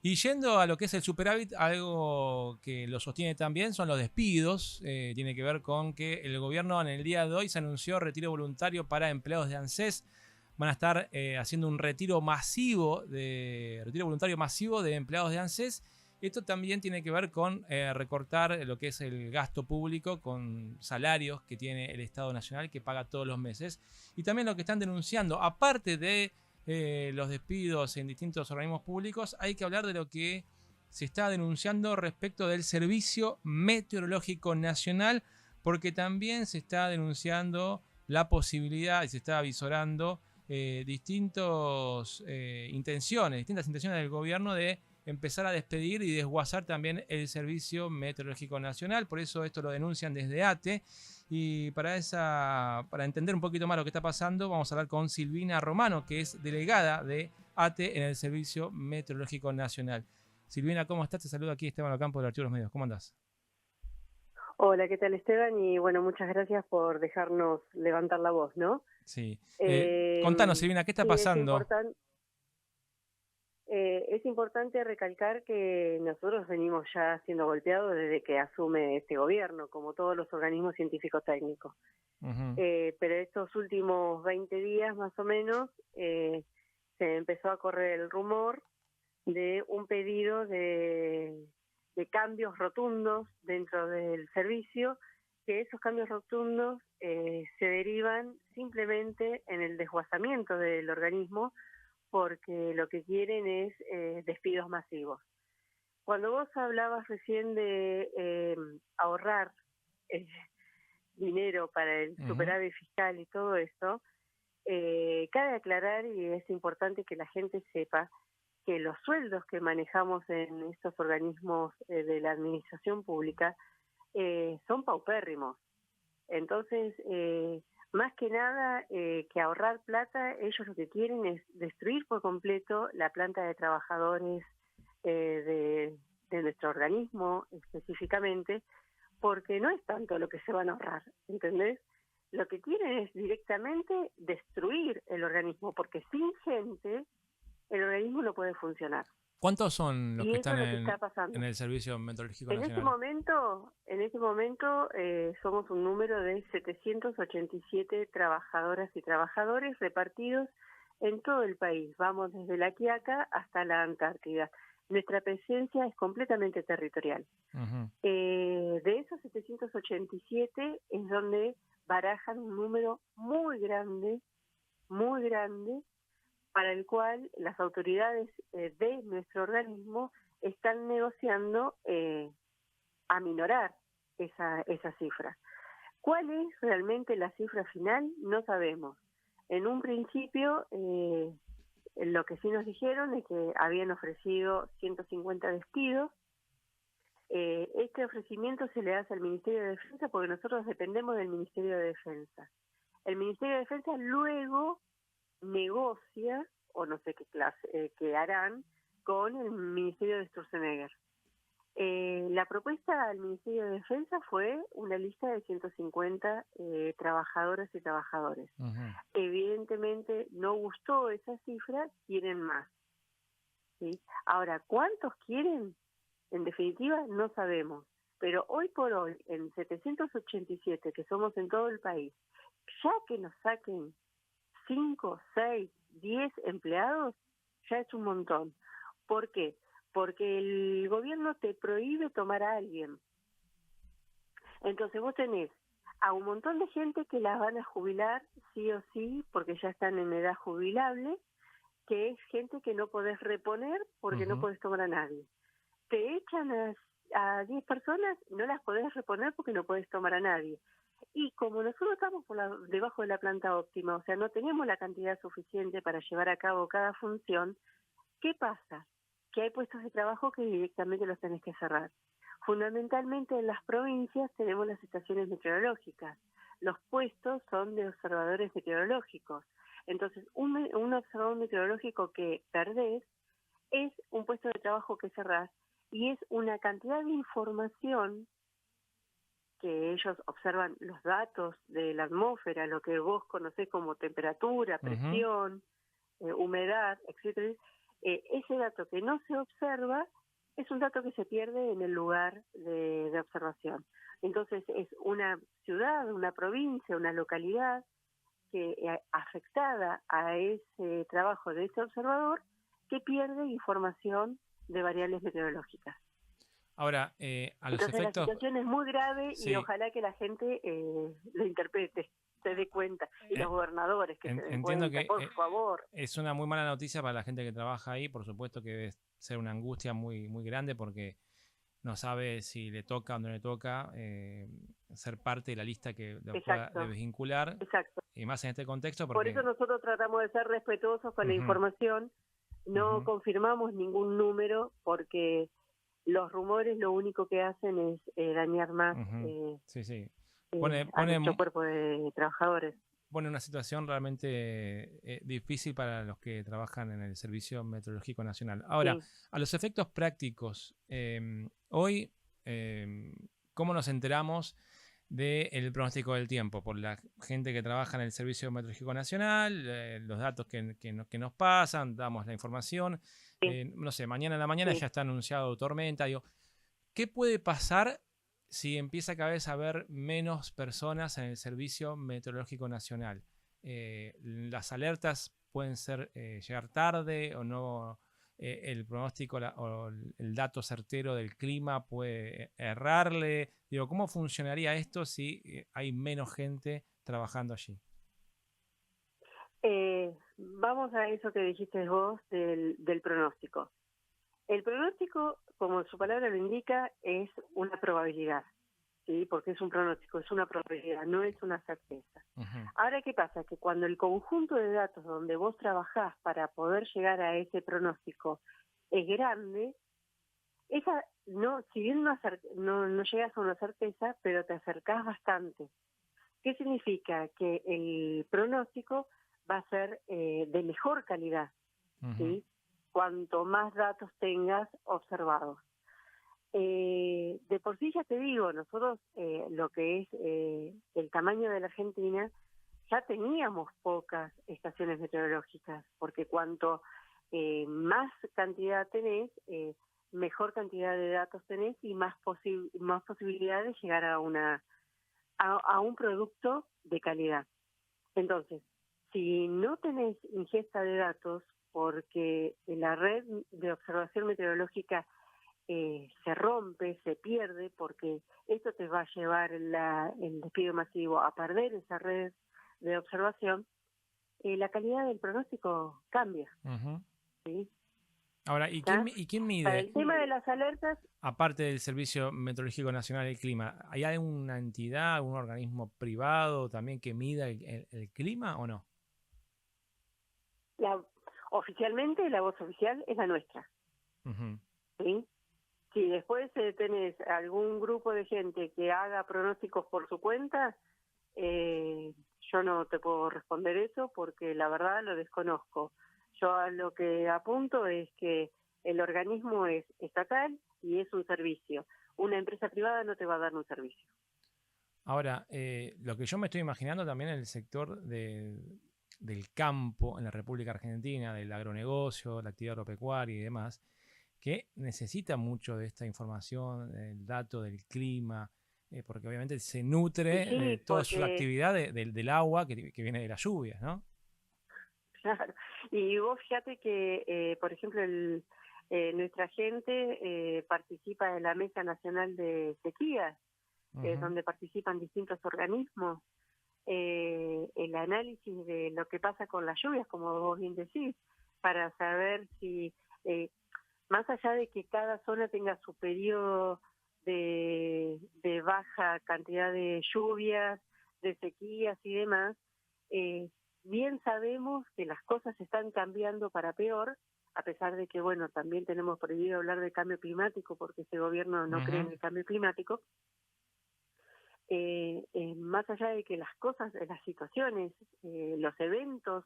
Y yendo a lo que es el superávit, algo que lo sostiene también son los despidos. Tiene que ver con que el gobierno en el día de hoy se anunció retiro voluntario para empleados de ANSES. Van a estar haciendo un retiro voluntario masivo de empleados de ANSES. Esto también tiene que ver con recortar lo que es el gasto público con salarios que tiene el Estado Nacional que paga todos los meses. Y también lo que están denunciando, aparte de los despidos en distintos organismos públicos, hay que hablar de lo que se está denunciando respecto del Servicio Meteorológico Nacional, porque también se está denunciando la posibilidad y se está avisorando distintas intenciones del gobierno de empezar a despedir y desguazar también el Servicio Meteorológico Nacional. Por eso esto lo denuncian desde ATE. Y para entender un poquito más lo que está pasando, vamos a hablar con Silvina Romano, que es delegada de ATE en el Servicio Meteorológico Nacional. Silvina, ¿cómo estás? Te saludo aquí Esteban Ocampo del Archivo de los Medios. ¿Cómo andás? Hola, ¿qué tal, Esteban? Y bueno, muchas gracias por dejarnos levantar la voz, ¿no? Sí. Eh, Contanos, Silvina, ¿qué está sí, pasando? es importante recalcar que nosotros venimos ya siendo golpeados desde que asume este gobierno, como todos los organismos científicos técnicos. Ujú. Pero estos últimos 20 días más o menos se empezó a correr el rumor de un pedido de cambios rotundos dentro del servicio, que esos cambios rotundos se derivan simplemente en el desguazamiento del organismo, porque lo que quieren es despidos masivos. Cuando vos hablabas recién de ahorrar eh, dinero para el Ujú. superávit fiscal y todo eso, cabe aclarar, y es importante que la gente sepa, que los sueldos que manejamos en estos organismos de la administración pública son paupérrimos. Entonces, más que nada que ahorrar plata, ellos lo que quieren es destruir por completo la planta de trabajadores de nuestro organismo específicamente, porque no es tanto lo que se van a ahorrar, ¿entendés? Lo que quieren es directamente destruir el organismo, porque sin gente el organismo no puede funcionar. ¿Cuántos son los Y que eso están es lo que en, está en pasando. el Servicio Meteorológico En Nacional? en este momento somos un número de 787 trabajadoras y trabajadores repartidos en todo el país. Vamos desde la Quiaca hasta la Antártida. Nuestra presencia es completamente territorial. Ujú. De esos 787 es donde barajan un número muy grande, para el cual las autoridades de nuestro organismo están negociando aminorar esa cifra. ¿Cuál es realmente la cifra final? No sabemos. En un principio, lo que sí nos dijeron es que habían ofrecido 150 despidos. Este ofrecimiento se le hace al Ministerio de Defensa porque nosotros dependemos del Ministerio de Defensa. El Ministerio de Defensa luego negocia, o no sé qué clase, qué harán, con el Ministerio de Sturzenegger. La propuesta al Ministerio de Defensa fue una lista de 150 trabajadoras y trabajadores. Ujú. Evidentemente no gustó esa cifra, quieren más, ¿sí? Ahora, ¿cuántos quieren? En definitiva, no sabemos. Pero hoy por hoy, en 787, que somos en todo el país, ya que nos saquen 5, 6, 10 empleados, ya es un montón. ¿Por qué? Porque el gobierno te prohíbe tomar a alguien. Entonces vos tenés a un montón de gente que las van a jubilar sí o sí, porque ya están en edad jubilable, que es gente que no podés reponer porque no Ujú. podés tomar a nadie. Te echan a 10 personas, no las podés reponer porque no podés tomar a nadie. Y como nosotros estamos debajo de la planta óptima, o sea, no tenemos la cantidad suficiente para llevar a cabo cada función, ¿qué pasa? Que hay puestos de trabajo que directamente los tenés que cerrar. Fundamentalmente en las provincias tenemos las estaciones meteorológicas. Los puestos son de observadores meteorológicos. Entonces, un observador meteorológico que perdés es un puesto de trabajo que cerrás y es una cantidad de información que ellos observan los datos de la atmósfera, lo que vos conocés como temperatura, Ujú. presión, humedad, etcétera, ese dato que no se observa es un dato que se pierde en el lugar de observación. Entonces es una ciudad, una provincia, una localidad que afectada a ese trabajo de ese observador que pierde información de variables meteorológicas. Ahora, a los Entonces efectos... la situación es muy grave Sí. y ojalá que la gente lo interprete, se dé cuenta, y los gobernadores que se den entiendo cuenta, que por favor. es una muy mala noticia para la gente que trabaja ahí, por supuesto que debe ser una angustia muy, muy grande porque no sabe si le toca o no le toca ser parte de la lista que lo pueda desvincular, Exacto. y más en este contexto. Por eso nosotros tratamos de ser respetuosos con la información, no confirmamos ningún número porque los rumores lo único que hacen es dañar más a nuestro cuerpo de trabajadores. Pone una situación realmente difícil para los que trabajan en el Servicio Meteorológico Nacional. Ahora, a los efectos prácticos, hoy, ¿cómo nos enteramos del pronóstico del tiempo? Por la gente que trabaja en el Servicio Meteorológico Nacional, los datos que nos pasan, damos la información. No sé, mañana en la mañana ya está anunciado tormenta. Digo, ¿qué puede pasar si empieza cada vez a haber menos personas en el Servicio Meteorológico Nacional? Las alertas pueden llegar tarde o no. El pronóstico o el dato certero del clima puede errarle. Digo, ¿cómo funcionaría esto si hay menos gente trabajando allí? Vamos a eso que dijiste vos del pronóstico. El pronóstico, como su palabra lo indica, es una probabilidad, ¿sí? Porque es un pronóstico, es una probabilidad, no es una certeza. Ahora, ¿qué pasa? Que cuando el conjunto de datos donde vos trabajás para poder llegar a ese pronóstico es grande, si bien no llegas a una certeza, pero te acercás bastante. ¿Qué significa? Que el pronóstico va a ser de mejor calidad, ¿sí? Cuanto más datos tengas observados. De por sí ya te digo, nosotros lo que es el tamaño de la Argentina, ya teníamos pocas estaciones meteorológicas, porque cuanto más cantidad tenés, mejor cantidad de datos tenés y más posibilidad de llegar a un producto de calidad. Entonces, si no tenés ingesta de datos, porque la red de observación meteorológica se rompe, se pierde, porque esto te va a llevar el despido masivo a perder esa red de observación, la calidad del pronóstico cambia. ¿Sí? Ahora, ¿y quién mide? Para el tema de las alertas, aparte del Servicio Meteorológico Nacional del Clima, ¿hay alguna entidad, algún organismo privado también que mida el clima o no? Oficialmente la voz oficial es la nuestra. ¿Sí? Si después tenés algún grupo de gente que haga pronósticos por su cuenta, yo no te puedo responder eso porque la verdad lo desconozco. Yo a lo que apunto es que el organismo es estatal y es un servicio. Una empresa privada no te va a dar un servicio. Ahora, lo que yo me estoy imaginando también en el sector del campo en la República Argentina, del agronegocio, la actividad agropecuaria y demás, que necesita mucho de esta información, el dato del clima, porque obviamente se nutre de toda su actividad del agua que viene de las lluvias, ¿no? Claro, y vos fíjate que, por ejemplo, nuestra gente participa en la Mesa Nacional de Sequías, donde participan distintos organismos. El análisis de lo que pasa con las lluvias, como vos bien decís, para saber si, más allá de que cada zona tenga su periodo de baja cantidad de lluvias, de sequías y demás, bien sabemos que las cosas están cambiando para peor, a pesar de que, bueno, también tenemos prohibido hablar de cambio climático porque este gobierno no cree en el cambio climático. Más allá de que las cosas, las situaciones, los eventos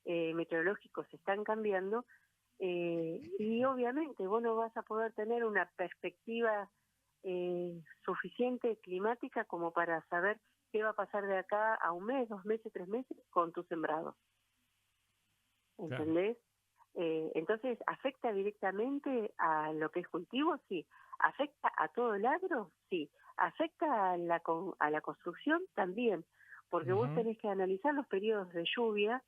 meteorológicos están cambiando, y obviamente vos no vas a poder tener una perspectiva suficiente climática como para saber qué va a pasar de acá a un mes, 2 meses, 3 meses con tu sembrado. ¿Entendés? Entonces, ¿afecta directamente a lo que es cultivo? Sí. ¿Afecta a todo el agro? Sí. ¿Afecta a la construcción? También, porque vos Ujú. tenés que analizar los periodos de lluvia,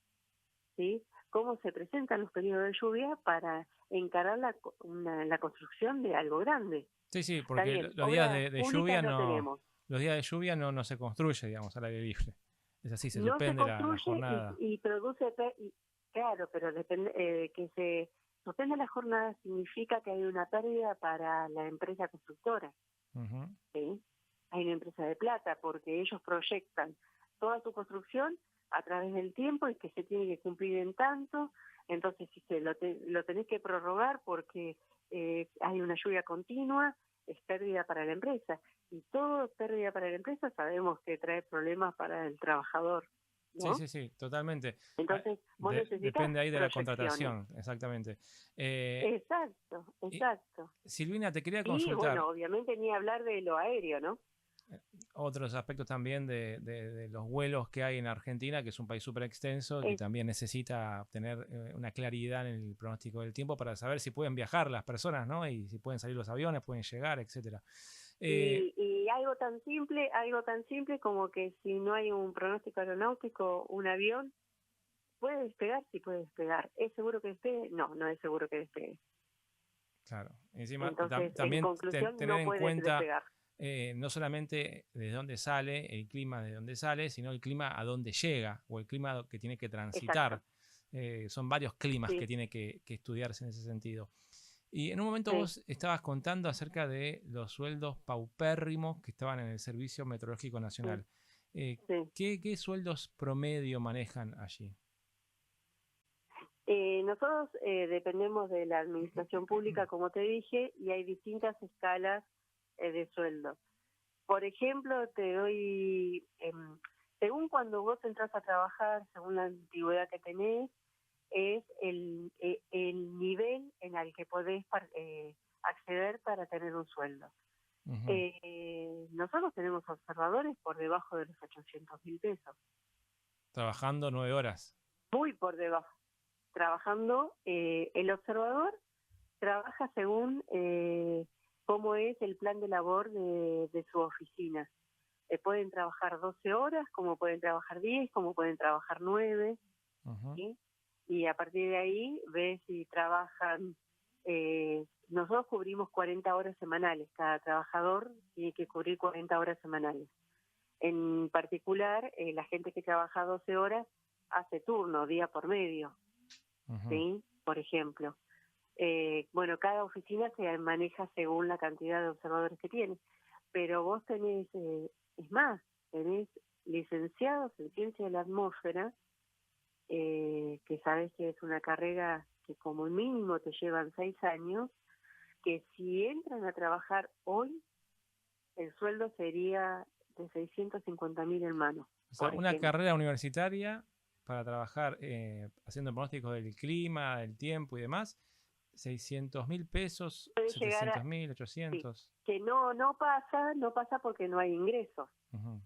¿sí? Cómo se presentan los periodos de lluvia para encarar la construcción de algo grande. Sí, sí, Está porque bien, los días obras de públicas lluvia no no, tenemos. los días de lluvia no se construye, digamos, al aire libre. Es así, se No se suspende la construye jornada. y produce, claro, pero depende, que se suspende la jornada significa que hay una pérdida para la empresa constructora, Ujú. ¿sí? Hay una empresa de plata porque ellos proyectan toda su construcción a través del tiempo y que se tiene que cumplir en tanto, entonces si lo tenés que prorrogar porque hay una lluvia continua, es pérdida para la empresa. Y todo pérdida para la empresa sabemos que trae problemas para el trabajador, Sí, ¿no? sí, sí, totalmente. Ah, Entonces vos necesitas depende ahí de la proyecciones. contratación, exactamente. Exacto, Y, exacto. Silvina, te quería Y consultar bueno, obviamente ni hablar de lo aéreo, ¿no? otros aspectos también de los vuelos que hay en Argentina, que es un país súper extenso, que Es- también necesita tener una claridad en el pronóstico del tiempo para saber si pueden viajar las personas, ¿no? Y si pueden salir los aviones, pueden llegar, etcétera. Eh, y algo tan simple como que si no hay un pronóstico aeronáutico, un avión puede despegar, sí puede despegar. ¿Es seguro que despegue? No, no es seguro que despegue. claro, encima Entonces, en también conclusión, tener no en puede cuenta despegar. no solamente de dónde sale, el clima de dónde sale, sino el clima a dónde llega o el clima que tiene que transitar. Exacto. Son varios climas que Sí, tiene que estudiarse en ese sentido. Y en un momento sí, vos estabas contando acerca de los sueldos paupérrimos que estaban en el Servicio Meteorológico sí, Nacional. sí. ¿Qué sueldos promedio manejan allí? Nosotros dependemos de la administración pública, como te dije, y hay distintas escalas de sueldo. Por ejemplo, te doy, según cuando vos entras a trabajar, según la antigüedad que tenés, es el nivel en el que podés acceder para tener un sueldo. Ujú. Nosotros tenemos observadores por debajo de los 800.000 pesos, Trabajando 9 horas. muy por debajo. Trabajando, el observador trabaja según cómo es el plan de labor de su oficina. Pueden trabajar 12 horas, como pueden trabajar 10, como pueden trabajar 9, Ujú. ¿sí? Y a partir de ahí ves si trabajan, nosotros cubrimos 40 horas semanales, cada trabajador tiene que cubrir 40 horas semanales. En particular, la gente que trabaja 12 horas hace turno, día por medio, Ujú. ¿sí? Por ejemplo. Bueno, cada oficina se maneja según la cantidad de observadores que tiene, pero vos tenés, es más, tenés licenciados en ciencia de la atmósfera, que sabes que es una carrera que como mínimo te llevan 6 años, que si entran a trabajar hoy, el sueldo sería de 650.000 en mano, O sea, por una ejemplo. carrera universitaria para trabajar haciendo pronósticos del clima, del tiempo y demás, 600.000 pesos, Puede llegar 700.000, sí, 800. que no pasa porque no hay ingresos. Ujú.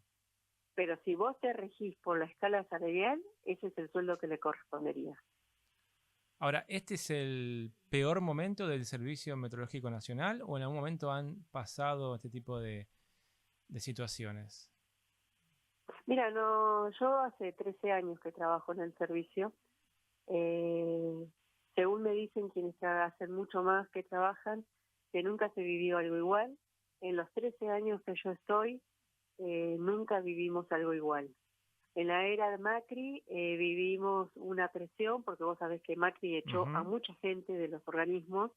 Pero si vos te regís por la escala salarial, ese es el sueldo que le correspondería. Ahora, ¿este es el peor momento del Servicio Meteorológico Nacional o en algún momento han pasado este tipo de situaciones? Mira, no, yo hace 13 años que trabajo en el servicio. Eh, Según me dicen quienes hacen mucho más que trabajan, que nunca se vivió algo igual. En los 13 años que yo estoy, nunca vivimos algo igual. En la era de Macri vivimos una presión, porque vos sabés que Macri echó a Ujú. mucha gente de los organismos.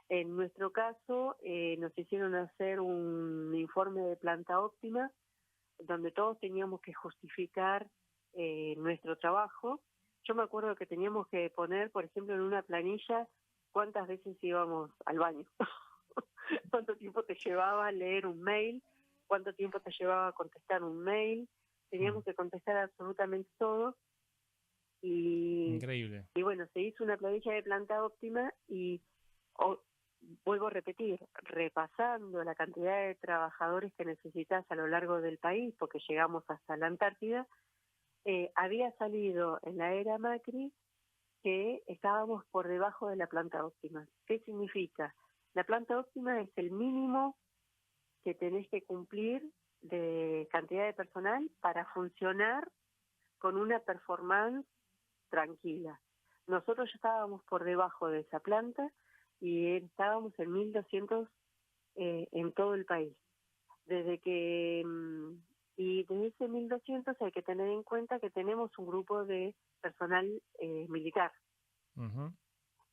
En nuestro caso, nos hicieron hacer un informe de planta óptima, donde todos teníamos que justificar nuestro trabajo. Yo me acuerdo que teníamos que poner, por ejemplo, en una planilla cuántas veces íbamos al baño, cuánto tiempo te llevaba leer un mail, cuánto tiempo te llevaba contestar un mail. Mm. Teníamos que contestar absolutamente todo y, Increíble. y bueno, se hizo una planilla de planta óptima y o, vuelvo a repetir, repasando la cantidad de trabajadores que necesitas a lo largo del país, porque llegamos hasta la Antártida, había salido en la era Macri que estábamos por debajo de la planta óptima. ¿Qué significa? La planta óptima es el mínimo que tenés que cumplir de cantidad de personal para funcionar con una performance tranquila. Nosotros ya estábamos por debajo de esa planta y estábamos en 1.200 en todo el país. Y desde ese 1.200 hay que tener en cuenta que tenemos un grupo de personal militar,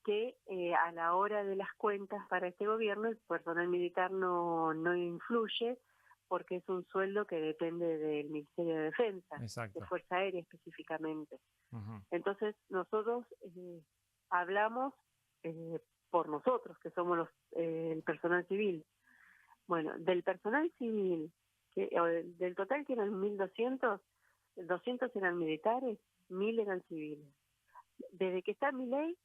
que a la hora de las cuentas para este gobierno el personal militar no influye, porque es un sueldo que depende del Ministerio de Defensa, Exacto. de Fuerza Aérea específicamente. Entonces nosotros hablamos por nosotros, que somos el personal civil. Bueno, del personal civil, del total que eran 1.200, 200 eran militares, 1.000 eran civiles. Desde que está Milei,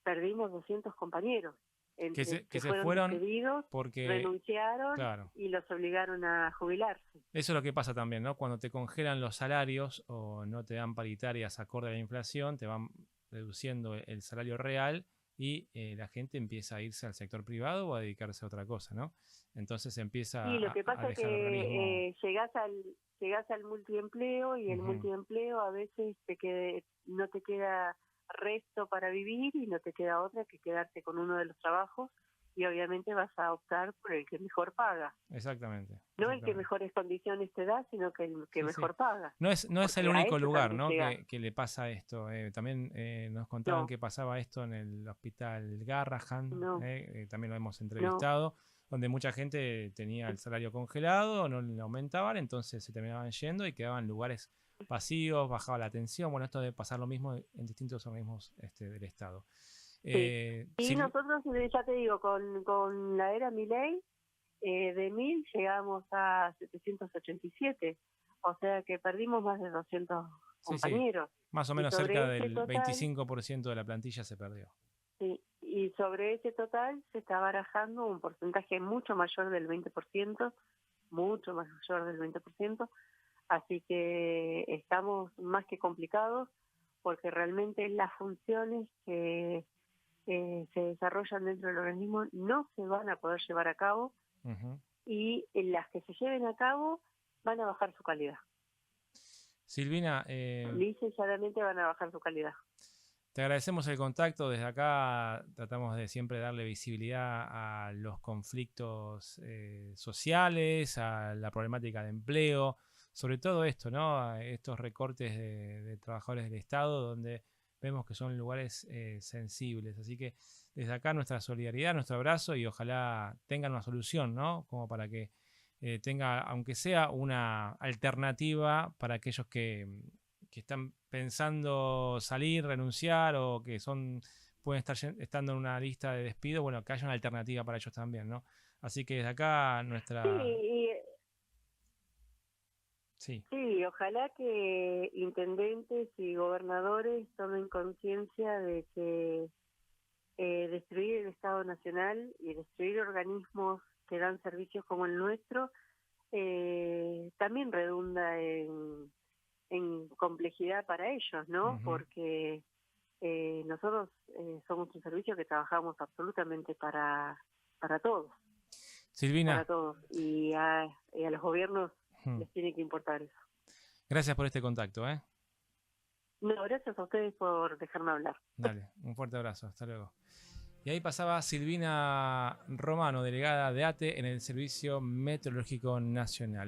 perdimos 200 compañeros. Que se fueron despedidos, porque renunciaron, claro, y los obligaron a jubilarse. Eso es lo que pasa también, ¿no? Cuando te congelan los salarios o no te dan paritarias acorde a la inflación, te van reduciendo el salario real y la gente empieza a irse al sector privado o a dedicarse a otra cosa, ¿no? Entonces empieza Sí, lo que pasa es que llegás al multiempleo y el multiempleo a veces no te queda resto para vivir y no te queda otra que quedarte con uno de los trabajos, y obviamente vas a optar por el que mejor paga. No el que mejores condiciones te da, sino que el que mejor paga. No es el único lugar, ¿no? que le pasa esto. También nos contaban que pasaba esto en el hospital Garrahan, también lo hemos entrevistado, donde mucha gente tenía el salario congelado, no le aumentaban, entonces se terminaban yendo y quedaban en lugares pasivos, bajaba la atención. Bueno, esto debe pasar lo mismo en distintos organismos del Estado. Sí, nosotros, ya te digo, con la era Milei, de 1.000 llegamos a 787, o sea que perdimos más de 200 compañeros. Más o menos cerca del 25% de la plantilla se perdió. Sí, y sobre ese total se está barajando un porcentaje mucho mayor del 20%, mucho mayor del 20%, así que estamos más que complicados, porque realmente las funciones que se desarrollan dentro del organismo no se van a poder llevar a cabo, y en las que se lleven a cabo van a bajar su calidad. Silvina, lisa y llanamente van a bajar su calidad. Te agradecemos el contacto. Desde acá tratamos de siempre darle visibilidad a los conflictos sociales, a la problemática de empleo, sobre todo esto, ¿no? A estos recortes de trabajadores del Estado, donde vemos que son lugares sensibles. Así que desde acá nuestra solidaridad, nuestro abrazo, y ojalá tengan una solución, ¿no? Como para que tenga, aunque sea una alternativa para aquellos que están pensando salir, renunciar, o que pueden estar estando en una lista de despido. Bueno, que haya una alternativa para ellos también, ¿no? Así que desde acá nuestra... Sí, ojalá que intendentes y gobernadores tomen conciencia de que destruir el Estado Nacional y destruir organismos que dan servicios como el nuestro también redunda en complejidad para ellos, ¿no? Porque nosotros somos un servicio que trabajamos absolutamente para todos. Silvina. Para todos. Y a los gobiernos les tiene que importar eso. Gracias por este contacto, ¿eh? No, gracias a ustedes por dejarme hablar. Dale, un fuerte abrazo. Hasta luego. Y ahí pasaba Silvina Romano, delegada de ATE en el Servicio Meteorológico Nacional.